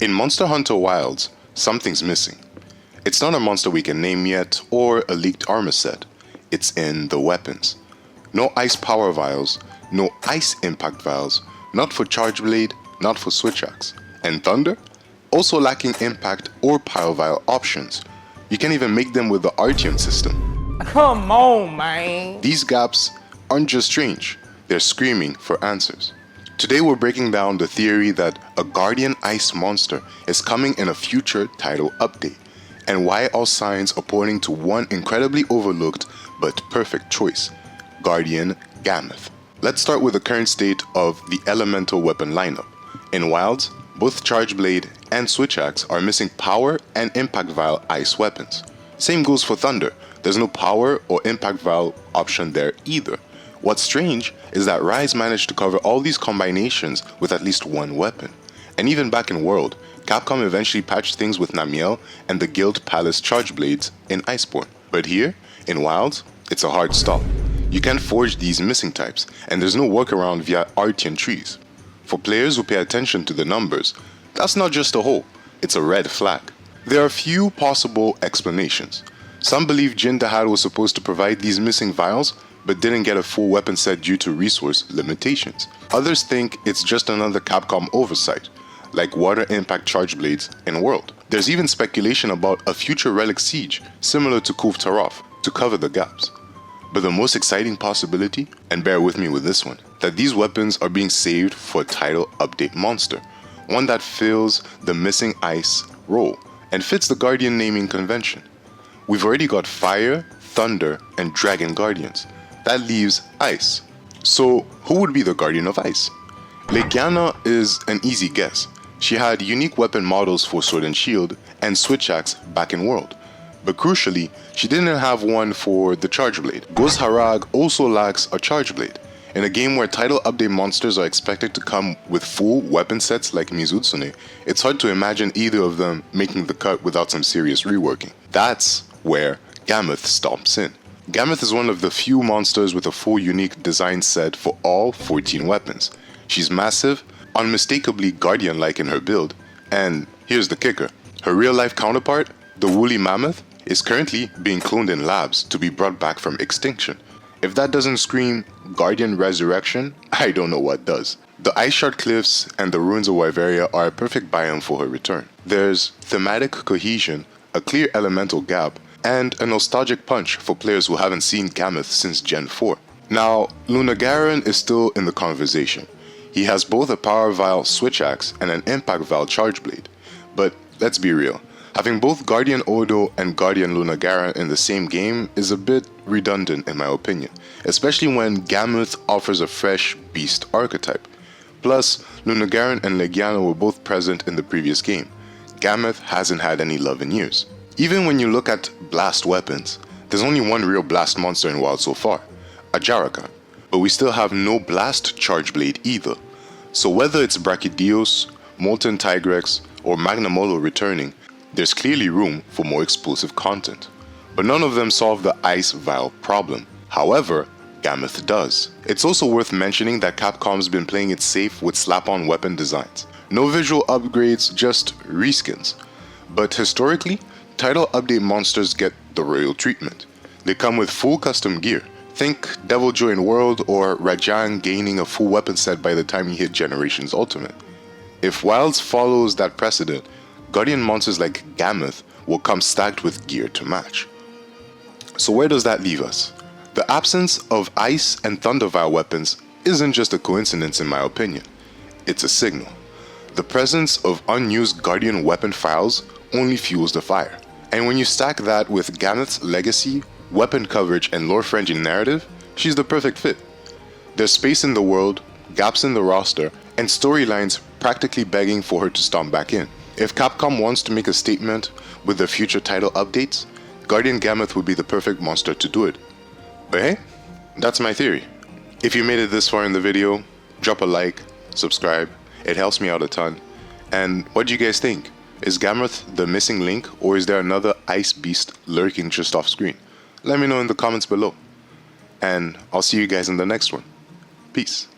In Monster Hunter Wilds, something's missing. It's not a monster we can name yet or a leaked armor set. It's in the weapons. No ice power vials, no ice impact vials, not for Charge Blade, not for Switch Axe. And Thunder? Also lacking impact or power vial options. You can't even make them with the Arteon system. Come on, man. These gaps aren't just strange, they're screaming for answers. Today we're breaking down the theory that a Guardian Ice monster is coming in a future title update, and why all signs are pointing to one incredibly overlooked but perfect choice, Guardian Gammoth. Let's start with the current state of the elemental weapon lineup. In Wilds, both Charge Blade and Switch Axe are missing power and impact vial ice weapons. Same goes for Thunder, there's no power or impact vial option there either. What's strange is that Rise managed to cover all these combinations with at least one weapon. And even back in World, Capcom eventually patched things with Namielle and the Guild Palace Charge Blades in Iceborne. But here, in Wilds, it's a hard stop. You can't forge these missing types, and there's no workaround via Arteon trees. For players who pay attention to the numbers, that's not just a hole, it's a red flag. There are a few possible explanations. Some believe Jin Dahad was supposed to provide these missing vials, but didn't get a full weapon set due to resource limitations. Others think it's just another Capcom oversight, like Water Impact Charge Blades in World. There's even speculation about a future Relic Siege, similar to Kuv Tarof, to cover the gaps. But the most exciting possibility, and bear with me with this one, that these weapons are being saved for a title update monster, one that fills the missing ice role and fits the Guardian naming convention. We've already got Fire, Thunder, and Dragon Guardians. That leaves Ice. So who would be the Guardian of Ice? Legiana is an easy guess. She had unique weapon models for Sword and Shield and Switch Axe back in World. But crucially, she didn't have one for the Charge Blade. Ghost Harag also lacks a Charge Blade. In a game where title update monsters are expected to come with full weapon sets like Mizutsune, it's hard to imagine either of them making the cut without some serious reworking. That's where Gammoth stomps in. Gammoth is one of the few monsters with a full unique design set for all 14 weapons. She's massive, unmistakably Guardian-like in her build, and here's the kicker. Her real-life counterpart, the woolly mammoth, is currently being cloned in labs to be brought back from extinction. If that doesn't scream Guardian Resurrection, I don't know what does. The Ice Shard Cliffs and the Ruins of Wyveria are a perfect biome for her return. There's thematic cohesion, a clear elemental gap, and a nostalgic punch for players who haven't seen Gammoth since Gen 4. Now, Lunagaron is still in the conversation. He has both a Power Vial Switch Axe and an Impact Vial Charge Blade. But let's be real, having both Guardian Odo and Guardian Lunagaron in the same game is a bit redundant in my opinion, especially when Gammoth offers a fresh beast archetype. Plus, Lunagaron and Legiana were both present in the previous game. Gammoth hasn't had any love in years. Even when you look at blast weapons, there's only one real blast monster in Wild so far, a Jarakan, but we still have no blast Charge Blade either. So whether it's Brachydios, Molten Tigrex, or Magnamolo returning, there's clearly room for more explosive content. But none of them solve the Ice Vial problem. However, Gammoth does. It's also worth mentioning that Capcom's been playing it safe with slap-on weapon designs. No visual upgrades, just reskins. But historically, title update monsters get the royal treatment. They come with full custom gear. Think Deviljoy in World or Rajang gaining a full weapon set by the time he hit Generations Ultimate. If Wilds follows that precedent, Guardian monsters like Gammoth will come stacked with gear to match. So where does that leave us? The absence of Ice and Thunder Vial weapons isn't just a coincidence in my opinion. It's a signal. The presence of unused Guardian weapon files only fuels the fire. And when you stack that with Gammoth's legacy, weapon coverage, and lore-friendly narrative, she's the perfect fit. There's space in the world, gaps in the roster, and storylines practically begging for her to stomp back in. If Capcom wants to make a statement with their future title updates, Guardian Gammoth would be the perfect monster to do it. But hey, that's my theory. If you made it this far in the video, drop a like, subscribe, it helps me out a ton. And what do you guys think? Is Gammoth the missing link, or is there another ice beast lurking just off screen? Let me know in the comments below. And I'll see you guys in the next one. Peace.